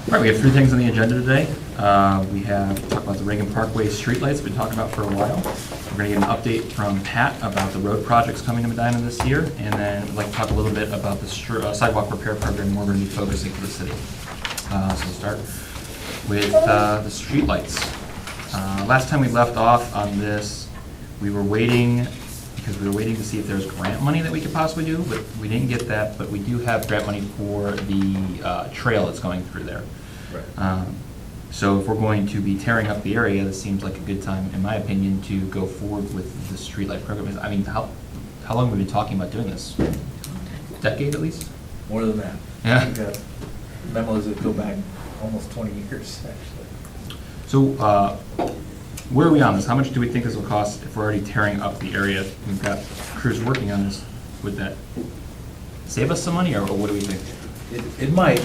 All right, we have 3 things on the agenda today. We have to talk about the Reagan Parkway streetlights we've been talking about for a while. We're going to get an update from Pat about the road projects coming to Medina this year, and then we'd like to talk a little bit about the sidewalk repair program we're going to be focusing for the city. So we'll start with the streetlights. Last time we left off on this, we were waiting to see if there's grant money that we could possibly do, but we didn't get that, but we do have grant money for the trail that's going through there. Right. So if we're going to be tearing up the area, this seems like a good time, in my opinion, to go forward with the streetlight program. I mean, how long have we been talking about doing this? Decade at least? More than that. Yeah. We've got memos that go back almost 20 years, actually. So where are we on this? How much do we think this will cost if we're already tearing up the area? We've got crews working on this. Would that save us some money, or what do we think? It might.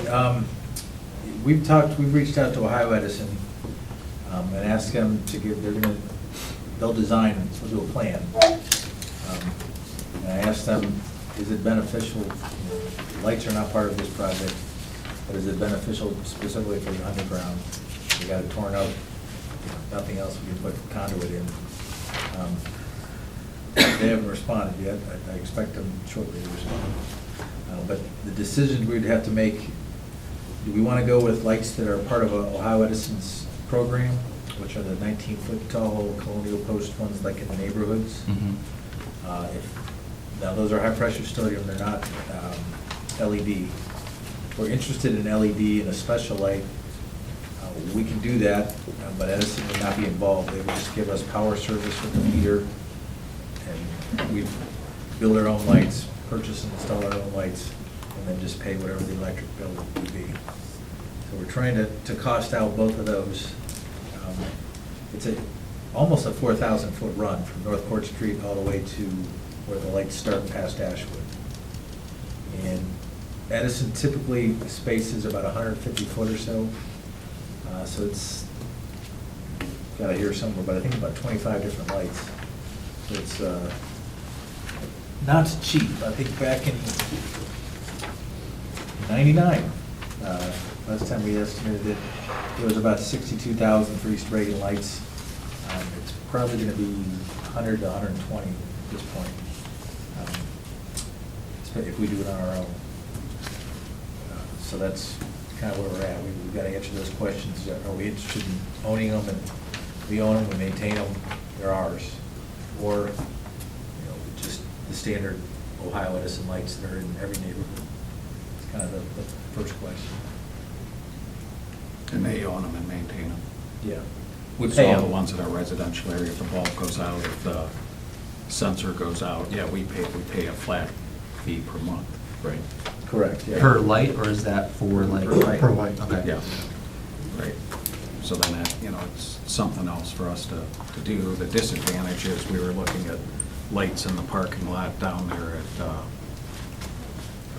We've reached out to Ohio Edison and asked them to give, they'll design, we'll do a plan. And I asked them, is it beneficial, lights are not part of this project, but is it beneficial specifically for the underground? We got it torn up, nothing else, we can put conduit in. They haven't responded yet. I expect them shortly to respond. But the decisions we'd have to make, do we want to go with lights that are part of Ohio Edison's program, which are the 19-foot tall colonial post ones like in the neighborhoods? Mm-hmm. Now, those are high-pressure sodium, they're not LED. If we're interested in LED and a special light, we can do that, but Edison would not be involved. They would just give us power service with the meter, and we build our own lights, purchase and install our own lights, and then just pay whatever the electric bill would be. So we're trying to cost out both of those. It's almost a 4,000-foot run from North Court Street all the way to where the lights start past Ashwood. And Edison typically spaces about 150 foot or so. So it's, got to hear somewhere, but I think about 25 different lights. So it's not cheap. I think back in '99, last time we estimated it, it was about 62,000 for East Reagan lights. It's probably going to be 100 to 120 at this point, if we do it on our own. So that's kind of where we're at. We've got to answer those questions. Are we interested in owning them? And we own them, we maintain them, they're ours. Or, just the standard Ohio Edison lights that are in every neighborhood. It's kind of the first question. And they own them and maintain them. Yeah. We So pay all them. the ones in our residential area, if the bulb goes out, if the sensor goes out, yeah, we pay a flat fee per month. Right. Correct, yeah. Per light, or is that for like? Per light. Per light. Okay. Yeah, right. So then that, it's something else for us to do. The disadvantage is we were looking at lights in the parking lot down there at,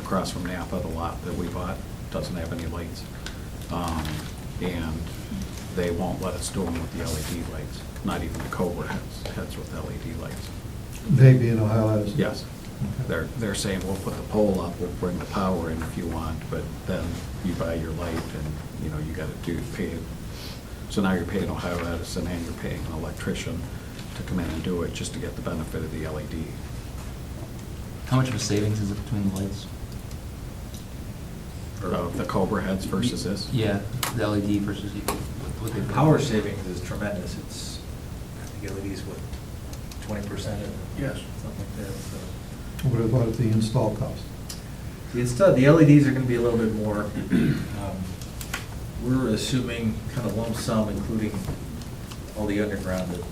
across from Napa, the lot that we bought doesn't have any lights. And they won't let us do them with the LED lights, not even the Cobra heads with LED lights. They being Ohio Edison? Yes. Okay. They're saying, we'll put the pole up, we'll bring the power in if you want, but then you buy your light and, you gotta pay. So now you're paying Ohio Edison and you're paying an electrician to come in and do it just to get the benefit of the LED. How much of a savings is it between the lights? The Cobra heads versus this? Yeah, the LED versus what they. Power savings is tremendous. It's, I think LED's what, 20% of it? Yes. Something like that, so. What about the install cost? The LEDs are going to be a little bit more. We're assuming kind of lump sum, including all the underground, that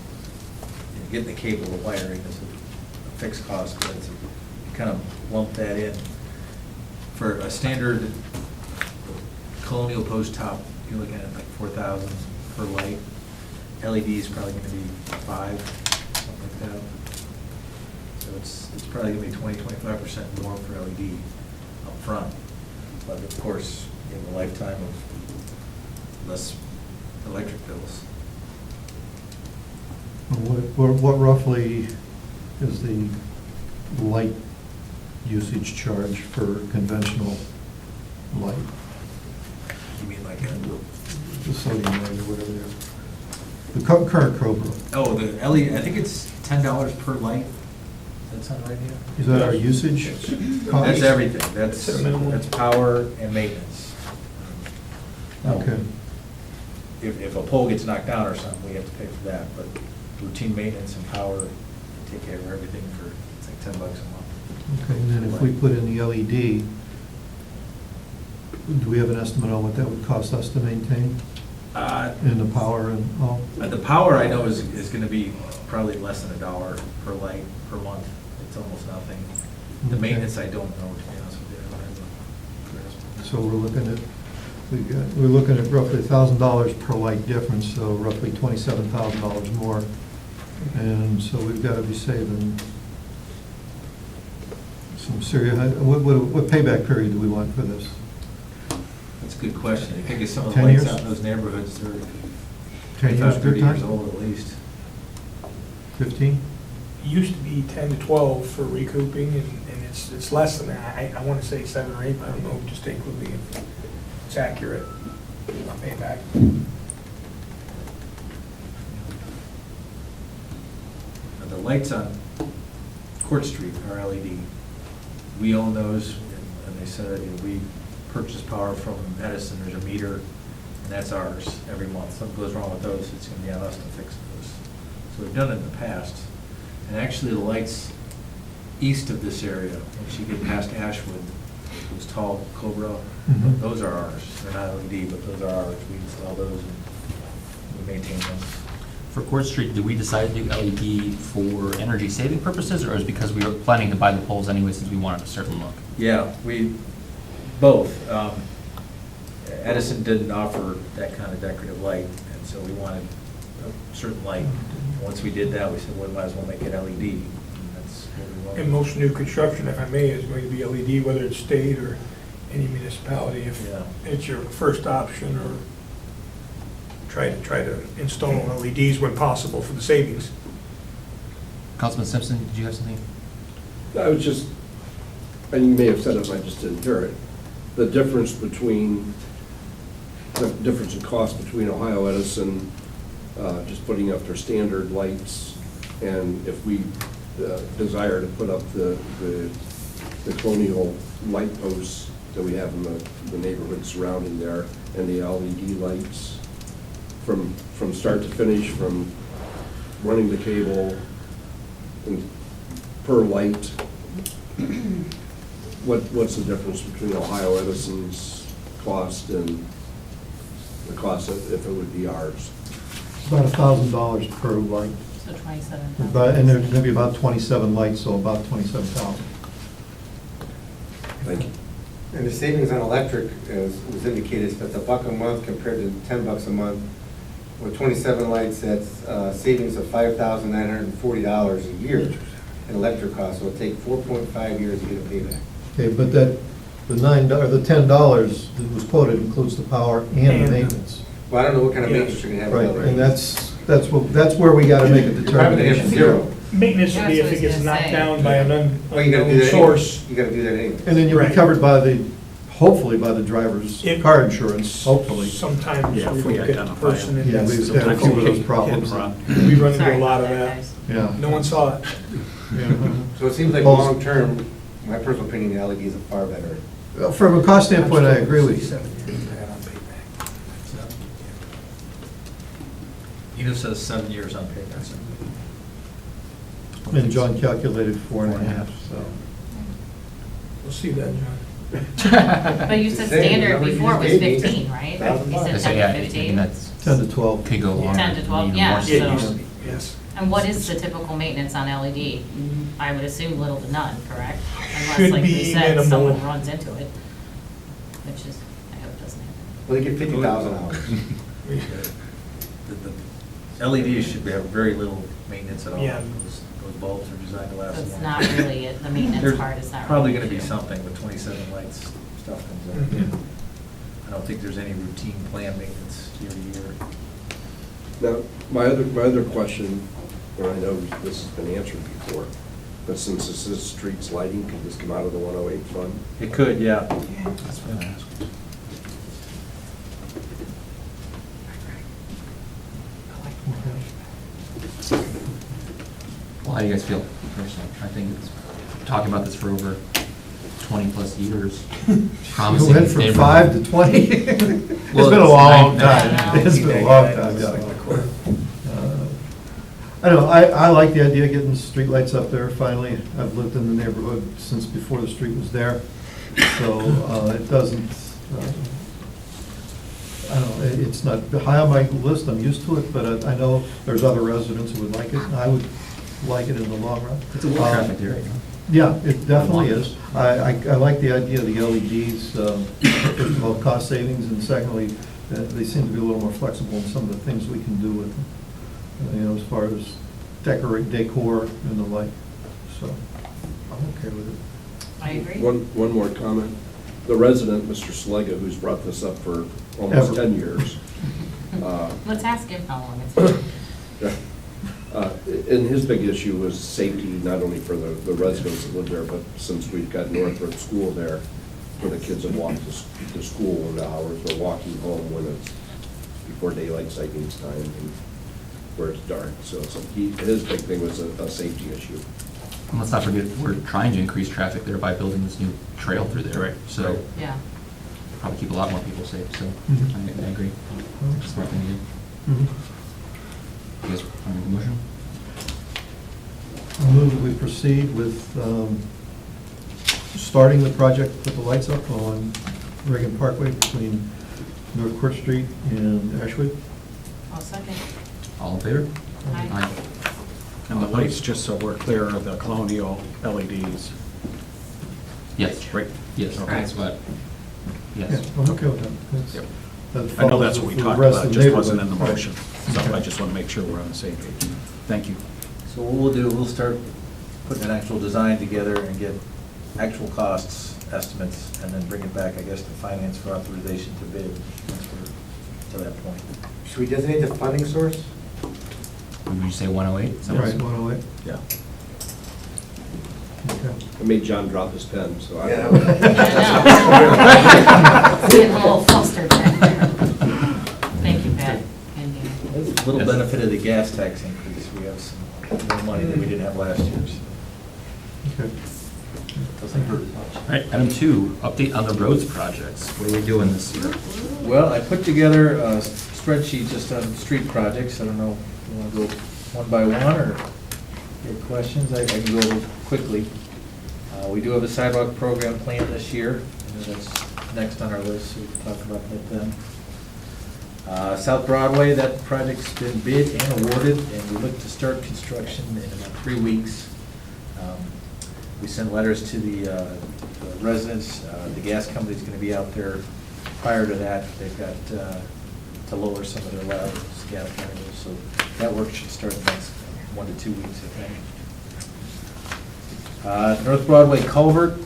getting the cable, the wiring is a fixed cost, but you kind of lump that in. For a standard colonial post top, you're looking at like 4,000 per light. LED is probably going to be 5, something like that. So it's probably going to be 20-25% more for LED up front. But of course, in the lifetime of less electric bills. What roughly is the light usage charge for conventional light? You mean like the sodium light or whatever they are. The current Cobra. Oh, the LED, I think it's $10 per light. Does that sound right here? Is that our usage cost? That's everything. That's, Is it a minimum? that's power and maintenance. Now, Okay. If a pole gets knocked down or something, we have to pay for that, but routine maintenance and power, they take care of everything for, it's like $10 a month. Okay, and then if we put in the LED, do we have an estimate on what that would cost us to maintain? And the power and all? The power I know is gonna be probably less than $1 per light per month. It's almost nothing. The Okay. maintenance, I don't know, to be honest with you. I don't have a grasp. So we're looking at roughly $1,000 per light difference, so roughly $27,000 more. And so we've got to be saving some serious, what payback period do we want for this? That's a good question. I think some of the 10 lights years? out in those neighborhoods, they're 10 years, 25, 30 good years time? old at least. 15? It used to be 10 to 12 for recouping, and it's less than that. I want to say 7 or 8, but I don't know, just take with me if it's accurate on payback. Now, the lights on Court Street are LED. We own those, and they said, we purchase power from Edison, there's a meter, and that's ours every month. Something goes wrong with those, it's gonna be on us to fix those. So we've done it in the past. And actually, the lights east of this area, once you get past Ashwood, those tall Cobra, Mhm. those are ours. They're not LED, but those are ours. We install those and we maintain them. For Court Street, did we decide to do LED for energy saving purposes, or is it because we were planning to buy the poles anyway since we wanted a certain look? Yeah, both. Edison didn't offer that kind of decorative light, and so we wanted a certain light. Once we did that, we said, well, we might as well make it LED. And that's what we wanted. And most new construction, if I may, is going to be LED, whether it's state or any municipality. If Yeah. it's your first option, or try to install LEDs when possible for the savings. Councilman Simpson, did you have something? I was just, and you may have said it, I just didn't hear it, the difference in cost between Ohio Edison just putting up their standard lights, and if we desire to put up the colonial light posts that we have in the neighborhood surrounding there, and the LED lights, from start to finish, from running the cable and per light, what's the difference between Ohio Edison's cost and the cost if it would be ours? About $1,000 per light. So 27. And there's going to be about 27 lights, so about 27,000. Thank you. And the savings on electric, as was indicated, that's $1 a month compared to $10 a month. With 27 lights, that's savings of $5,940 a year in electric costs. So it'll take 4.5 years to get a payback. Okay, but the $10 that was quoted includes the power and the And- maintenance. Well, I don't know what kind of Yes. maintenance you're gonna have. Right, without and rates. that's where we got to make a You're probably gonna have determination. zero. Maintenance would be That's if what I it gets was knocked gonna say. down by an Well, you gotta do unknown that source. anyway. You gotta do that anyway. And then you'll be Right. covered by hopefully by the driver's If- car insurance, hopefully. Sometimes Yeah, if we we look at the identify person them. and Yeah, that's we've the had a few of those hit problems. and run. We run into Sorry a lot about of that, that. guys. Yeah. No one saw it. Yeah. So it seems like Well- long-term, my personal opinion, the LEDs are far better. Well, from a cost standpoint, I agree with you. 7 years I had on payback. Edith says 7 years on payback. And John calculated 4.5, so. We'll see that, John. But you said Same, standard remember you before was just gave me 15, right? $1,000. You I said say, 10 yeah, to I 15? mean, that's, 10 to 12. could go longer. 10 to 12, even yeah, more so- Yeah, savings. yes. And what is the typical maintenance on LED? I would assume little to none, correct? Unless, Should like be we said, minimal. someone runs into it, which is, I hope doesn't happen. Well, they get 50,000 hours. The LEDs should have very little maintenance at all. Yeah. Those bulbs are designed to last So a it's long not time. really, the maintenance There's part is not really. probably gonna an be issue. something with 27 lights, stuff comes Mhm. in. I don't think there's any routine plan maintenance year to year. Now, my other question, and I know this has been answered before, but since this is streets lighting, could this come out of the 108 fund? It could, yeah. That's what I asked. how do you guys feel personally? I think it's, talking about this for over 20-plus years, promising. You went from neighborhood. 5 to 20? It's Well, been a it's long nine- time. It's been a long time, yeah. I don't know, I like the idea of getting streetlights up there finally. I've lived in the neighborhood since before the street was there, so it doesn't, I don't know, it's not high on my list, I'm used to it, but I know there's other residents who would like it, and I would like it in the long run. It's a well-trafficked area. Yeah, it definitely is. I like the idea of the LEDs, first of all, cost savings, and secondly, they seem to be a little more flexible in some of the things we can do with them, you know, as far as decor and the like, so I'm okay with it. I agree. One more comment. The resident, Mr. Slega, who's brought this up for almost Ever. 10 years. Let's ask him how long it's been. And his big issue was safety, not only for the residents that live there, but since we've got Northrop School there, for the kids that walk to school in the hours, or walking home when it's before daylight savings time and where it's dark. So his big thing was a safety issue. And let's not forget, we're trying to increase traffic there by building this new trail through there. Right. So Yeah. probably keep a lot more people safe, so Mhm. I agree. Smart thing to do. Mhm. You guys want to make a motion? I'll move that we proceed with starting the project, put the lights up on Reagan Parkway between North Court Street and Ashwood. I'll second. All in favor? Aye. And the lights, just so we're clear, are the Colonial LEDs. Yes. Right. Yes, Okay. that's what, Yeah, yes. I'm okay with that. That's- Yep. that I know that's follows what we with the talked rest about, of it the just wasn't in the neighborhood. motion. Right. So I Okay. just want to make sure we're on the same page. Thank you. So what we'll do, we'll start putting an actual design together and get actual costs, estimates, and then bring it back, I guess, to finance for authorization to bid once we're to that point. Should we designate the funding source? Would you say 108? Is that what- Right, 108, Yeah. okay. I made John drop his pen, so I. Yeah. It's getting a little flustered back there. Thank you, Pat. And you. That's a little benefit of the gas tax increase, we have some more money that we didn't have last year, so. Okay. Doesn't hurt as much. All right, item 2, update on the roads projects. What are we doing this year? Well, I put together a spreadsheet just on street projects. I don't know if you want to go one by one or get questions. I can go over quickly. We do have a sidewalk program planned this year. And that's next on our list, so we can talk about that then. South Broadway, that project's been bid and awarded, and we look to start construction in about 3 weeks. We sent letters to the residents. The gas company's going to be out there prior to that. They've got to lower some of their levels, gas levels, so that work should start in the next 1 to 2 weeks, I think. North Broadway culvert,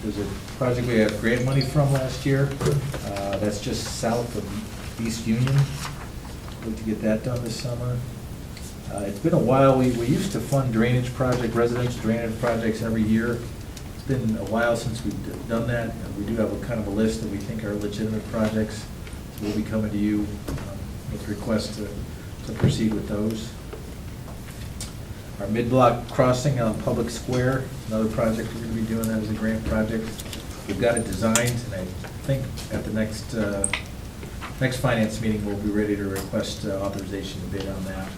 there's a project we have grant money from last year. That's just south of East Union. Look to get that done this summer. It's been a while, we used to fund drainage project, residential drainage projects every year. It's been a while since we've done that. We do have a kind of a list that we think are legitimate projects. So we'll be coming to you with requests to proceed with those. Our mid-block crossing on Public Square, another project we're going to be doing, that as a grant project. We've got it designed, and I think at the next finance meeting, we'll be ready to request authorization to bid on that.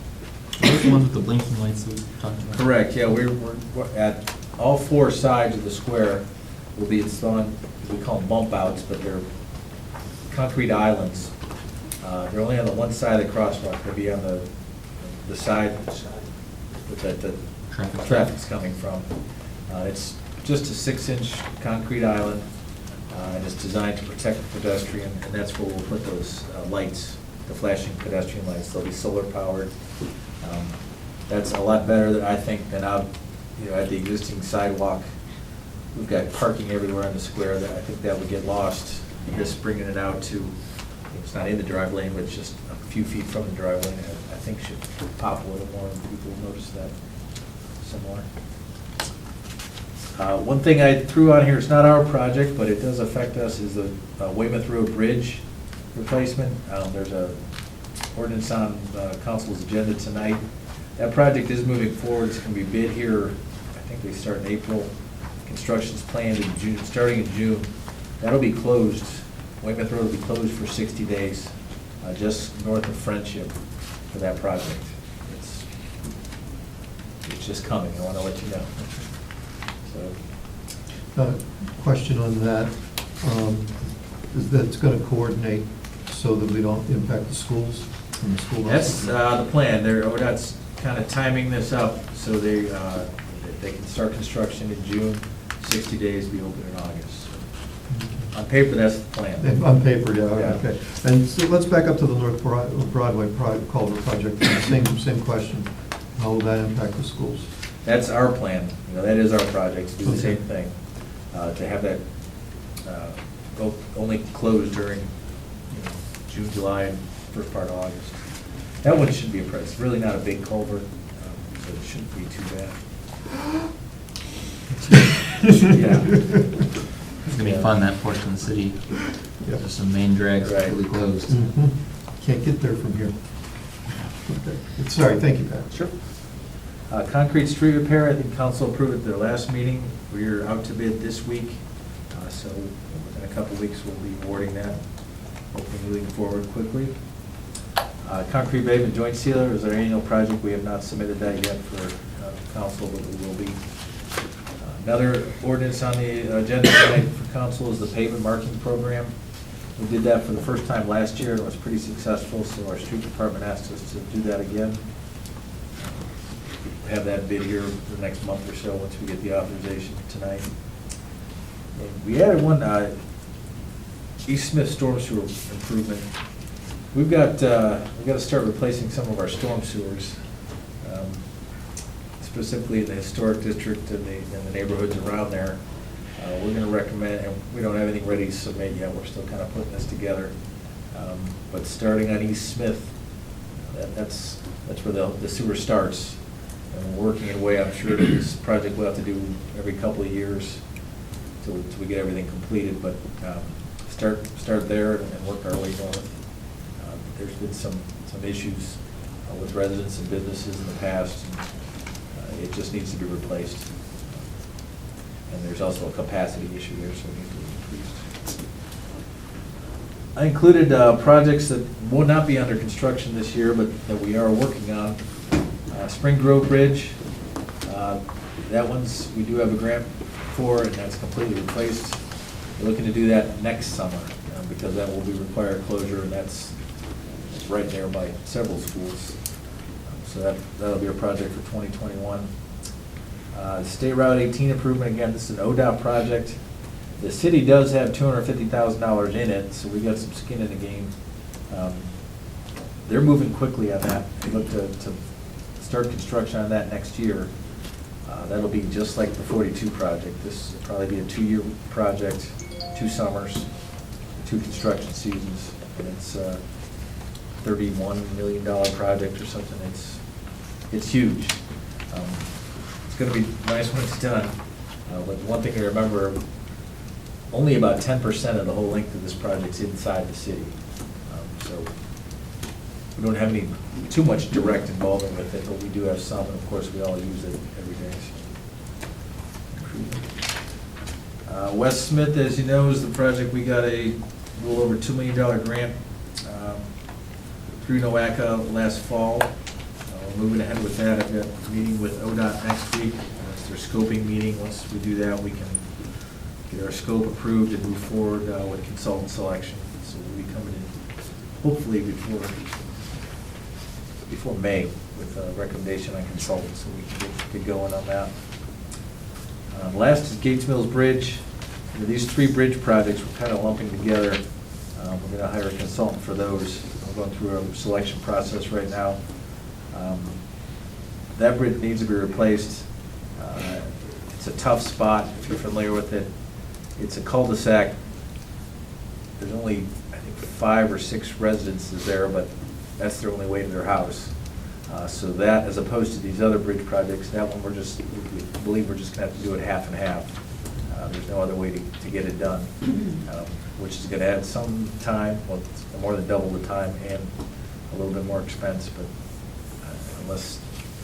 Is this the one with the blinking lights that we talked about? Correct, yeah, we're at all 4 sides of the square, will be installing, we call them bump outs, but they're concrete islands. They're only on the one side of the crosswalk, they'll be on the side that the traffic's coming from. It's just a 6-inch concrete island, and it's designed to protect the pedestrian, and that's where we'll put those lights, the flashing pedestrian lights. They'll be solar powered. That's a lot better than, I think, than out, at the existing sidewalk. We've got parking everywhere in the square that I think that would get lost. Just bringing it out to, it's not in the drive lane, but it's just a few feet from the drive lane, I think should pop a little more and people will notice that similar. One thing I threw on here, it's not our project, but it does affect us, is the Weymouth Road Bridge replacement. There's a ordinance on council's agenda tonight That project is moving forward. It's going to be bid here, I think they start in April. Construction's planned in June, starting in June. That'll be closed. Weymouth Road will be closed for 60 days, just north of Friendship for that project. It's just coming. I want to let you know. So, Question on that, is that it's going to coordinate so that we don't impact the schools and the school? that's the plan. ODOT's kind of timing this up so they can start construction in June, 60 days, be open in August. On paper, that's the plan. And on paper, yeah, Yeah. okay. And so let's back up to the North Broadway culvert project, same question. How will that impact the schools? That's our plan. That is our project, to do the Okay. same thing. To have that only closed during June, July, and first part of August. That one shouldn't be a problem. It's really not a big culvert, so it shouldn't be too bad. Yeah. It's gonna be fun, that portion of the city. Yeah. There's some main drags Right. completely closed. Mhm. Can't get there from here. Okay. Sorry, thank you, Pat. Sure. Concrete street repair, I think council approved at their last meeting. We're out to bid this week, so within a couple weeks, we'll be awarding that. Hopefully moving forward quickly. Concrete pavement joint sealer is our annual project. We have not submitted that yet for council, but we will be. Another ordinance on the agenda tonight for council is the pavement marking program. We did that for the first time last year, and it was pretty successful, so our street department asked us to do that again. Have that bid here for the next month or so, once we get the authorization tonight. And we added one, East Smith storm sewer improvement. We've got to start replacing some of our storm sewers, specifically in the historic district and the neighborhoods around there. We're going to recommend, and we don't have anything ready to submit yet, we're still kind of putting this together. But starting on East Smith, that's where the sewer starts. And we're working it away. I'm sure that this project we'll have to do every couple of years till we get everything completed, but start there and work our way north. There's been some issues with residents and businesses in the past, and it just needs to be replaced. And there's also a capacity issue there, so it needs to be increased. I included projects that will not be under construction this year, but that we are working on. Spring Grove Bridge, that one's, we do have a grant for, and that's completely replaced. We're looking to do that next summer, because that will be required closure, and it's right there by several schools. So that'll be a project for 2021. State Route 18 improvement, again, this is an ODOT project. The city does have $250,000 in it, so we got some skin in the game. They're moving quickly on that. They look to start construction on that next year. That'll be just like the 42 project. This will probably be a 2-year project, 2 summers, 2 construction seasons, and it's a $31 million project or something. It's huge. It's going to be nice when it's done. But one thing to remember, only about 10% of the whole length of this project's inside the city. So we don't have too much direct involvement with it, but we do have some, and of course, we all use it every day. West Smith, as you know, is the project. We got a little over $2 million grant through NOACA last fall. We're moving ahead with that. I've got a meeting with ODOT next week. It's their scoping meeting. Once we do that, we can get our scope approved and move forward with consultant selection. So we'll be coming in hopefully before May with a recommendation on consultants, so we can get going on that. Last is Gates Mills Bridge. These 3 bridge projects we're kind of lumping together. We're going to hire a consultant for those. We're going through a selection process right now. That bridge needs to be replaced. It's a tough spot, if you're familiar with it. It's a cul-de-sac. There's only, I think, 5 or 6 residences there, but that's their only way to their house. So that, as opposed to these other bridge projects, that one we believe we're just going to have to do it half and half. There's no other way to get it done, which is going to add some time, well, more than double the time, and a little bit more expense, but unless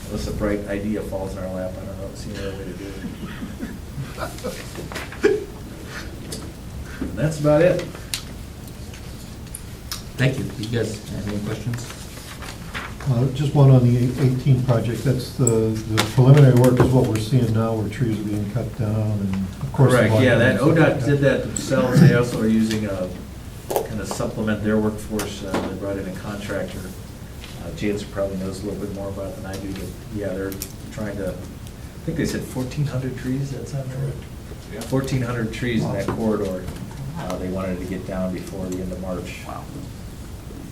Unless a bright idea falls in our lap, I don't know, see any other way to do it. And that's about it. Thank you. You guys have any questions? Just one on the 18 project, that's the preliminary work is what we're seeing now, where trees are being cut down, and of course. the Correct, yeah, that volume and ODOT stuff did like that themselves. They also are using a, kind of supplement their workforce. They brought in a contractor. James probably knows a little bit more about it than I do, but yeah, they're trying to, I think they said 1,400 trees, that sound right? Yeah. 1,400 trees in that corridor. They wanted to get down before the end of March. Wow.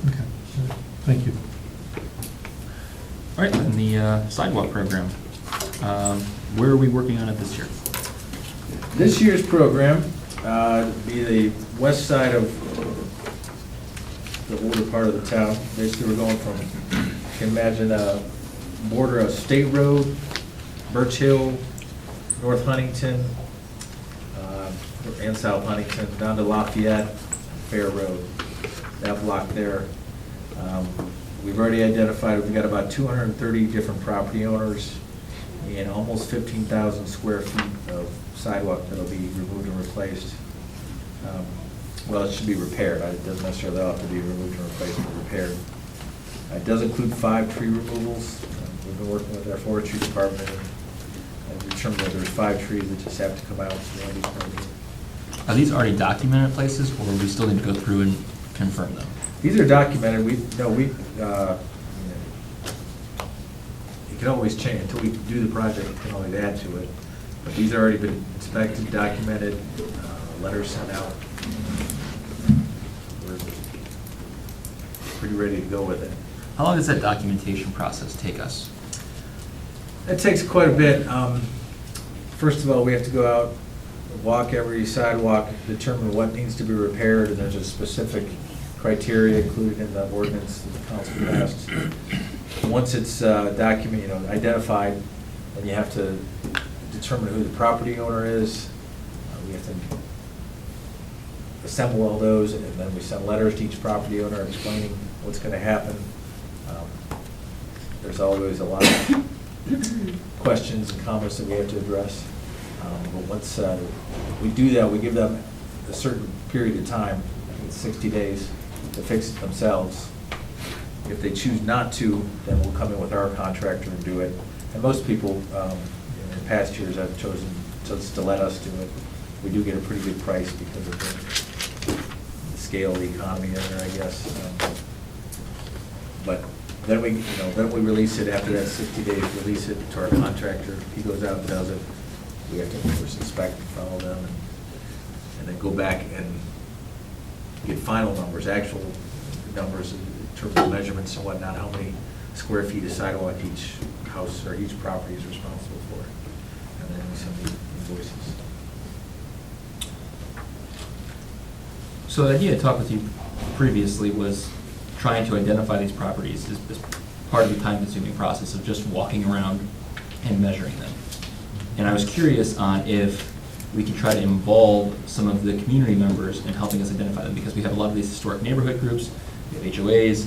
Okay, thank you. All right, and the sidewalk program. Where are we working on it this year? This year's program, be the west side of the older part of the town. Basically, we're going from, you can imagine a border of State Road, Birch Hill, North Huntington, and South Huntington, down to Lafayette, Fair Road, that block there. We've already identified, we've got about 230 different property owners and almost 15,000 square feet of sidewalk that'll be removed and replaced. Well, it should be repaired. It doesn't necessarily have to be removed and replaced, but repaired. It does include 5 tree removals. We've been working with our forestry department and determined that there's 5 trees that just have to come out. So we'll be permitted. Are these already documented places, or we still need to go through and confirm them? These are documented. You can always change, until we do the project, you can always add to it. But these have already been inspected, documented, letters sent out. We're pretty ready to go with it. How long does that documentation process take us? It takes quite a bit. First of all, we have to go out, walk every sidewalk, determine what needs to be repaired, and there's a specific criteria included in the ordinance that the council passed. Once it's identified, then you have to determine who the property owner is. We have to assemble all those, and then we send letters to each property owner explaining what's going to happen. There's always a lot of questions and comments that we have to address. But once we do that, we give them a certain period of time, I think it's 60 days, to fix it themselves. If they choose not to, then we'll come in with our contractor and do it. And most people, in past years, have chosen just to let us do it. We do get a pretty good price because of the scale, the economy in there, I guess. But then we release it after that 60 days, release it to our contractor. He goes out and does it. We have to, of course, inspect and follow them, and then go back and get final numbers, actual numbers in terms of measurements and whatnot, how many square feet of sidewalk each house or each property is responsible for. And then we send the invoices. So the idea I talked with you previously was trying to identify these properties as part of the time-consuming process of just walking around and measuring them. And I was curious on if we could try to involve some of the community members in helping us identify them, because we have a lot of these historic neighborhood groups, we have HOAs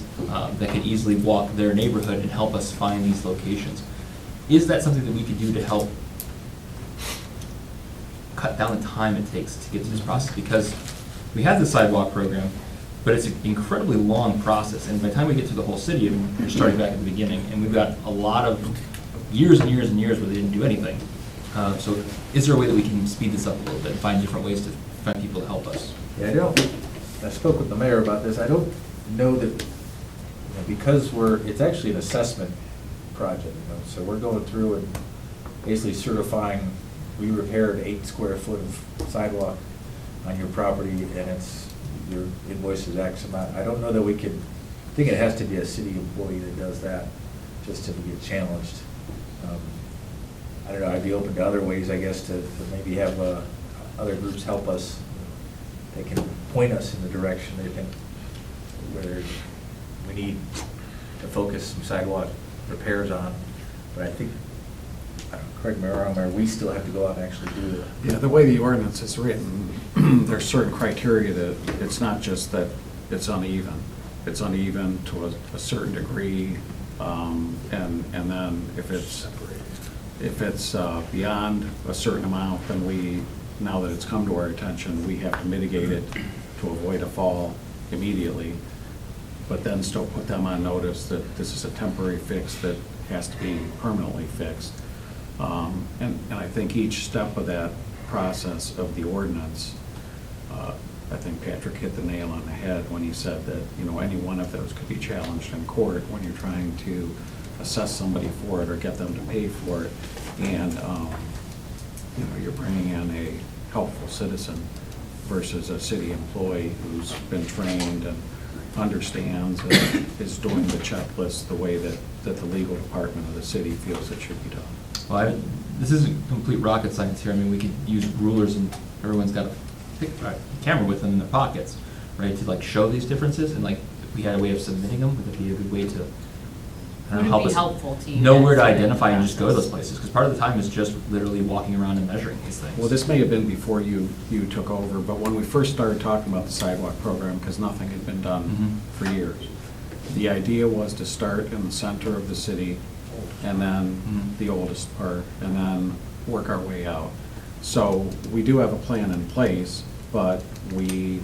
that could easily walk their neighborhood and help us find these locations. Is that something that we could do to help cut down the time it takes to get through this process? Because we have the sidewalk program, but it's an incredibly long process, and by the time we get to the whole city, and we're starting back at the beginning, and we've got a lot of years and years and years where they didn't do anything. So is there a way that we can speed this up a little bit and find different ways to find people to help us? Yeah, I spoke with the mayor about this. I don't know that, because it's actually an assessment project, so we're going through and basically certifying, we repaired 8 square foot of sidewalk on your property, and your invoice is X amount. I don't know that we could, I think it has to be a city employee that does that, just to get challenged. I don't know, I'd be open to other ways, I guess, to maybe have other groups help us. They can point us in the direction they think where we need to focus some sidewalk repairs on. But I think, correct me if I'm wrong, we still have to go out and actually do it. Yeah, the way the ordinance is written, there's certain criteria that it's not just that it's uneven. It's uneven to a certain degree And then if it's beyond a certain amount, then we, now that it's come to our attention, we have to mitigate it to avoid a fall immediately, but then still put them on notice that this is a temporary fix that has to be permanently fixed. And I think each step of that process of the ordinance, I think Patrick hit the nail on the head when he said that, any one of those could be challenged in court when you're trying to assess somebody for it or get them to pay for it. And, you're bringing in a helpful citizen versus a city employee who's been trained and understands and is doing the checklist the way that the legal department of the city feels it should be done. Well, this isn't complete rocket science here. I mean, we could use rulers and everyone's got a camera with them in their pockets, right, to like show these differences, and like if we had a way of submitting them, would it be a good way to Would it help be us helpful to you know guys where to in the identify and just go to those process? places? Because part of the time is just literally walking around and measuring these things. Well, this may have been before you took over, but when we first started talking about the sidewalk program, because nothing had been done for years, the idea was to start in the center of the city, and then the oldest part, and then work our way out. So we do have a plan in place, but we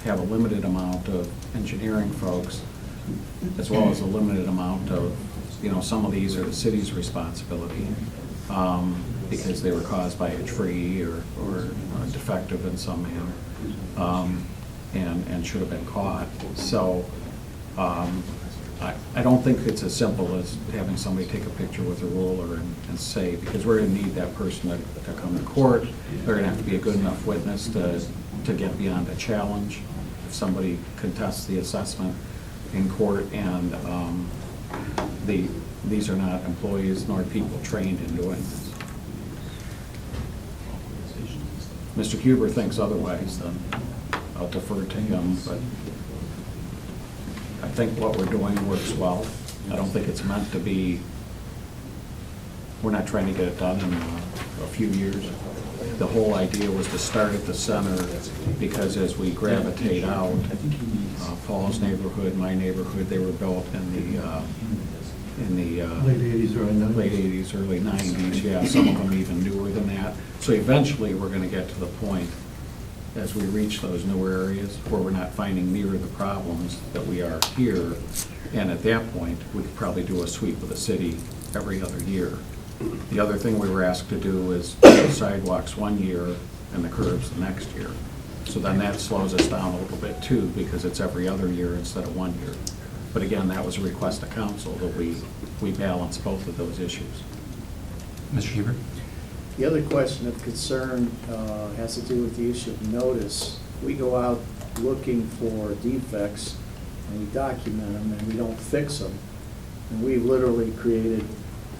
have a limited amount of engineering folks, as well as a limited amount of, some of these are the city's responsibility, because they were caused by a tree or defective in some manner, and should have been caught. So, I don't think it's as simple as having somebody take a picture with a ruler and say, because we're gonna need that person to come to court. They're gonna have to be a good enough witness to get beyond a challenge if somebody contests the assessment in court, and these are not employees nor people trained in doing this. Mr. Huber thinks otherwise, then I'll defer to him, but I think what we're doing works well. I don't think it's meant to be, we're not trying to get it done in a few years. The whole idea was to start at the center, because as we gravitate out, Paul's neighborhood, my neighborhood, they were built in the Late 80s, early 90s. late 80s, early 90s, yeah, some of them even newer than that. So eventually, we're gonna get to the point, as we reach those newer areas, where we're not finding near the problems that we are here. And at that point, we could probably do a sweep of the city every other year. The other thing we were asked to do is do the sidewalks one year and the curbs the next year. So then that slows us down a little bit too, because it's every other year instead of 1 year. But again, that was a request of council, that we balance both of those issues. Mr. Huber? The other question of concern has to do with the issue of notice. We go out looking for defects, and we document them, and we don't fix them. And we've literally created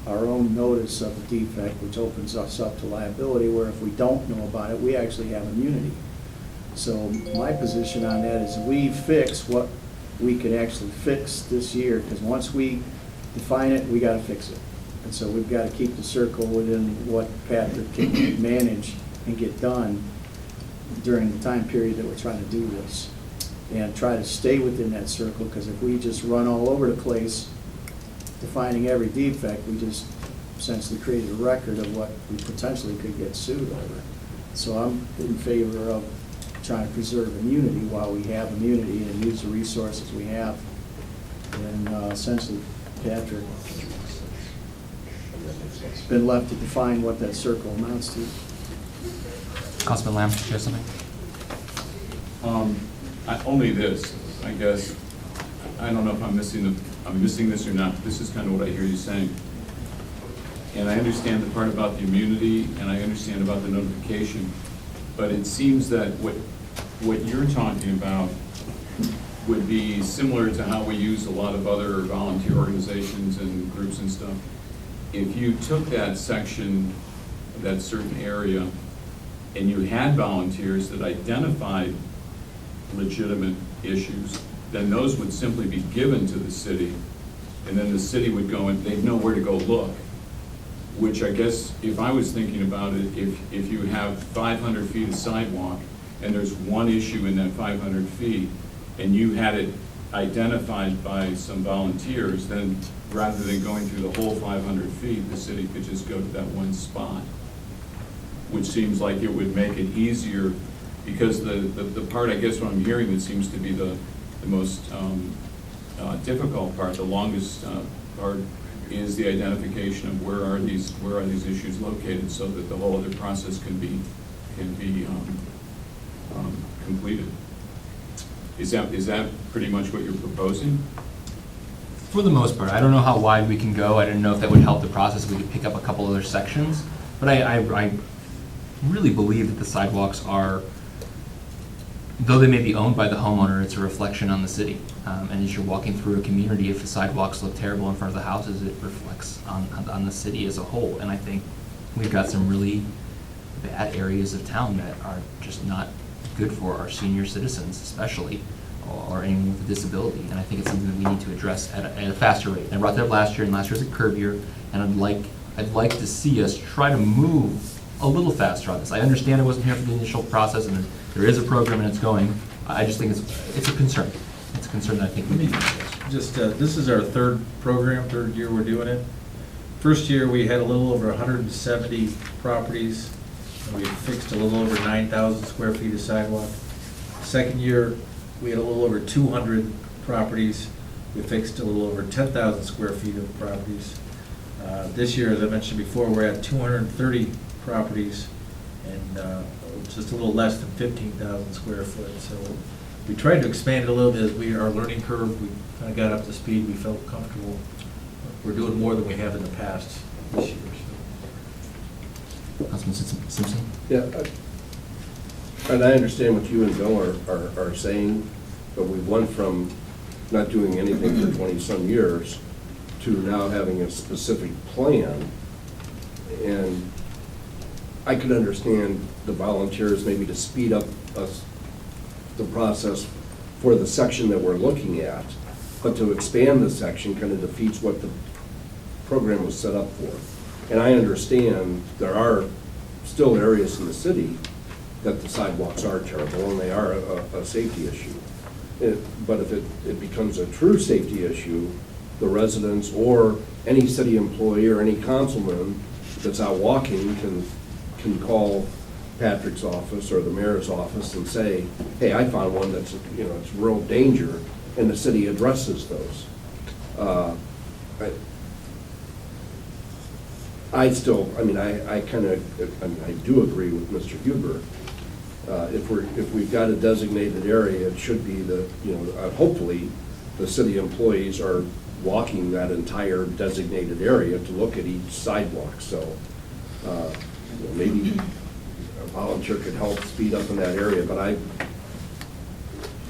our own notice of a defect, which opens us up to liability, where if we don't know about it, we actually have immunity. So my position on that is we fix what we can actually fix this year, because once we define it, we gotta fix it. And so we've got to keep the circle within what Patrick can manage and get done during the time period that we're trying to do this. And try to stay within that circle, because if we just run all over the place defining every defect, we just essentially created a record of what we potentially could get sued over. So I'm in favor of trying to preserve immunity while we have immunity and use the resources we have. And essentially, Patrick, it's been left to define what that circle amounts to. Councilman Lamb, do you have something? Only this, I guess. I don't know if I'm missing this or not. This is kind of what I hear you saying. And I understand the part about the immunity, and I understand about the notification, but it seems that what you're talking about would be similar to how we use a lot of other volunteer organizations and groups and stuff. If you took that section, that certain area, and you had volunteers that identified legitimate issues, then those would simply be given to the city, and then the city would go and they'd know where to go look. Which I guess, if I was thinking about it, if you have 500 feet of sidewalk, and there's one issue in that 500 feet, and you had it identified by some volunteers, then rather than going through the whole 500 feet, the city could just go to that one spot, which seems like it would make it easier, because the part, I guess, what I'm hearing that seems to be the most difficult part, the longest part, is the identification of where are these issues located, so that the whole other process can be completed. Is that pretty much what you're proposing? For the most part, I don't know how wide we can go. I didn't know if that would help the process. We could pick up a couple other sections. But I really believe that the sidewalks are, though they may be owned by the homeowner, it's a reflection on the city. And as you're walking through a community, if the sidewalks look terrible in front of the houses, it reflects on the city as a whole. And I think we've got some really bad areas of town that are just not good for our senior citizens especially, or anyone with a disability. And I think it's something that we need to address at a faster rate. I brought that up last year, and last year was a curb year, and I'd like to see us try to move a little faster on this. I understand I wasn't here for the initial process, and there is a program and it's going. I just think it's a concern. It's a concern that I think we need to address. Just, this is our third year we're doing it. First year, we had a little over 170 properties, and we fixed a little over 9,000 square feet of sidewalk. Second year, we had a little over 200 properties. We fixed a little over 10,000 square feet of properties. This year, as I mentioned before, we're at 230 properties and just a little less than 15,000 square foot. So we tried to expand it a little bit as our learning curve, we kind of got up to speed, we felt comfortable. We're doing more than we have in the past this year. Councilman Simpson? Yeah, and I understand what you and Bill are saying, but we went from not doing anything for 20-some years to now having a specific plan. And I could understand the volunteers maybe to speed up the process for the section that we're looking at, but to expand the section kind of defeats what the program was set up for. And I understand there are still areas in the city that the sidewalks are terrible and they are a safety issue. But if it becomes a true safety issue, the residents or any city employee or any councilman that's out walking can call Patrick's office or the mayor's office and say, hey, I found one that's, it's real danger, and the city addresses those. I do agree with Mr. Huber. If we've got a designated area, it should be hopefully the city employees are walking that entire designated area to look at each sidewalk. So maybe a volunteer could help speed up in that area, but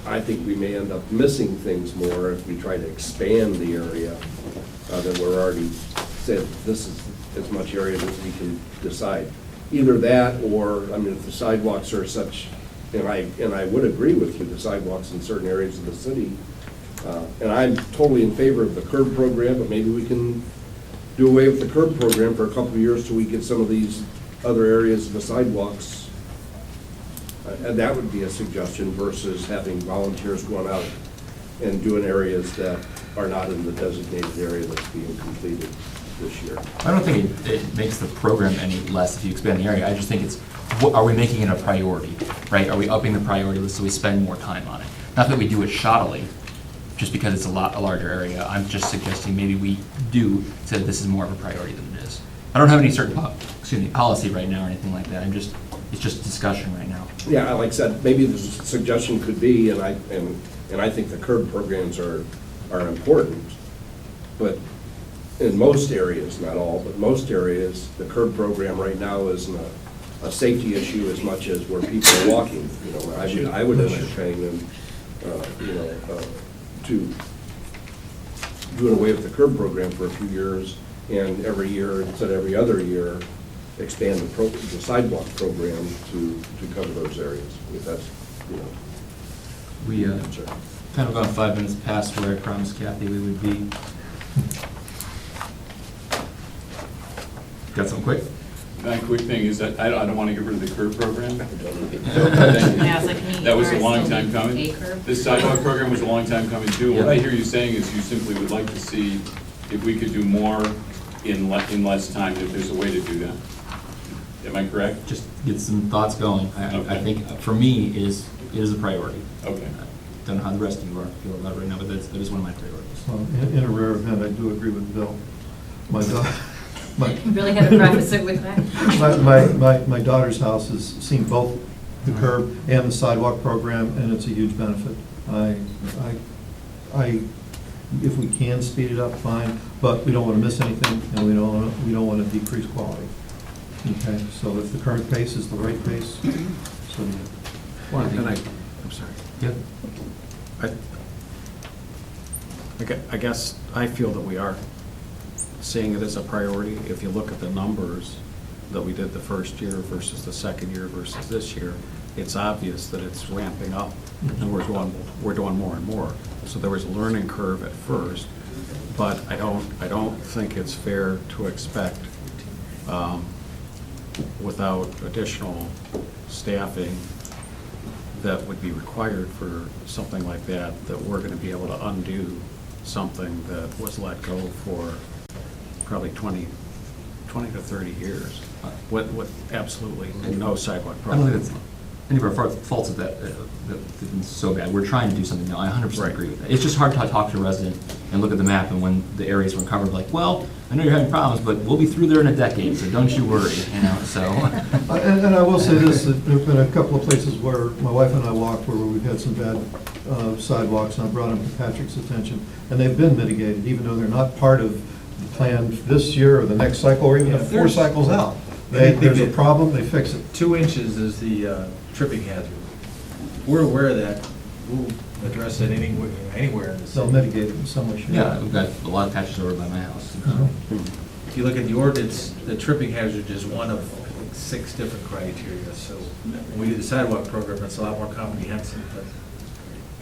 I think we may end up missing things more if we try to expand the area than we're already said. This is as much area that we can decide. Either that, or if the sidewalks are such, and I would agree with you, the sidewalks in certain areas of the city, and I'm totally in favor of the curb program, but maybe we can do away with the curb program for a couple of years till we get some of these other areas of the sidewalks. And that would be a suggestion versus having volunteers going out and doing areas that are not in the designated area that's being completed this year. I don't think it makes the program any less if you expand the area. I just think are we making it a priority, right? Are we upping the priority list so we spend more time on it? Not that we do it shoddily, just because it's a larger area. I'm just suggesting maybe we do say that this is more of a priority than it is. I don't have any certain policy right now or anything like that. It's just discussion right now. Yeah, like I said, maybe the suggestion could be, and I think the curb programs are important, but in most areas, not all, but most areas, the curb program right now isn't a safety issue as much as where people are walking. I would entertain them, to doing away with the curb program for a few years, and every year, instead of every other year, expand the sidewalk program to cover those areas. If that's, We kind of gone 5 minutes past where I promised Kathy we would be. Got something quick? One quick thing is that I don't want to get rid of the curb program. Yeah, it's like, can you That was a guys long still time do coming. a curb? This sidewalk program was a long time coming too. What I hear you saying is you simply would like to see if we could do more in less time, if there's a way to do that. Am I correct? Just get some thoughts going. I Okay. think, for me, it is a priority. Okay. Don't know how the rest of you are feel about it right now, but that is one of my priorities. Well, in a rare event, I do agree with Bill. My You really had to preface it with that? my daughter's house has seen both the curb and the sidewalk program, and it's a huge benefit. If we can speed it up, fine, but we don't want to miss anything, and we don't want to decrease quality. Okay, so if the current pace is the right pace, so be it. Well, and I'm sorry. Yep. I guess I feel that we are seeing it as a priority. If you look at the numbers that we did the first year versus the second year versus this year, it's obvious that it's ramping up, and we're doing more and more. So there was a learning curve at first, but I don't think it's fair to expect, without additional staffing that would be required for something like that, that we're gonna be able to undo something that was let go for probably 20 to 30 years with absolutely no sidewalk I don't think problem. it's any of our faults of that have been so bad. We're trying to do something now. I 100% Right. agree with that. It's just hard to talk to a resident and look at the map, and when the areas were covered, like, well, I know you're having problems, but we'll be through there in a decade, so don't you worry, so. And I will say this, that there've been a couple of places where my wife and I walked where we've had some bad sidewalks, and I brought them to Patrick's attention, and they've been mitigated, even though they're not part of the plan this year or the next cycle, or even Yeah, the if 4 there's- cycles out. Anything There's a that- problem, they fix it. 2 inches is the tripping hazard. We're aware of that. We'll address it anywhere in the They'll city. mitigate it in some way, shape, or Yeah, form. we've got a lot of patches over by my house. If you look at the ordinance, the tripping hazard is one of, I think, 6 different criteria. So when we do the sidewalk program, it's a lot more comprehensive, but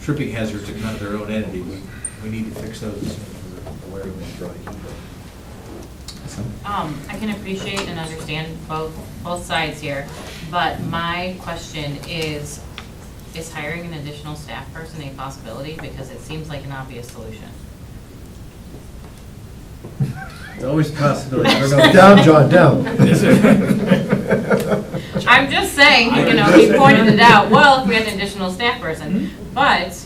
tripping hazards are kind of their own entity. We need to fix those as soon as we're aware of them. So, I can appreciate and understand both sides here, but my question is hiring an additional staff person a possibility? Because it seems like an obvious solution. It's always a possibility. I don't know. Down, John, down. I'm just saying, you know, he pointed it out, well, if we had an additional staff person, but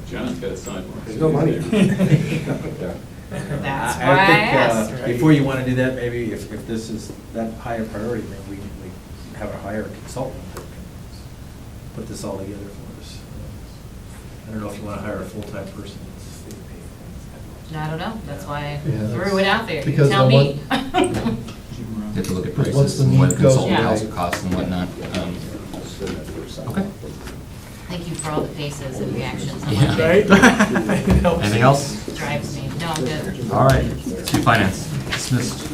John's got a sidewalk. There's no money. that's why I asked. Before you want to do that, maybe if this is that high a priority, maybe we have a hire consultant that can put this all together for us. I don't know if you want to hire a full-time person. I don't know, that's why I Yeah, threw it out there, you because tell the me. You have to look at Because once prices the and what need the goes consultant away- also costs and whatnot. Okay. Thank you for all the faces and reactions. Yeah. Right? Anything else? Drives me, no, I'm good. All right, to finance, dismissed.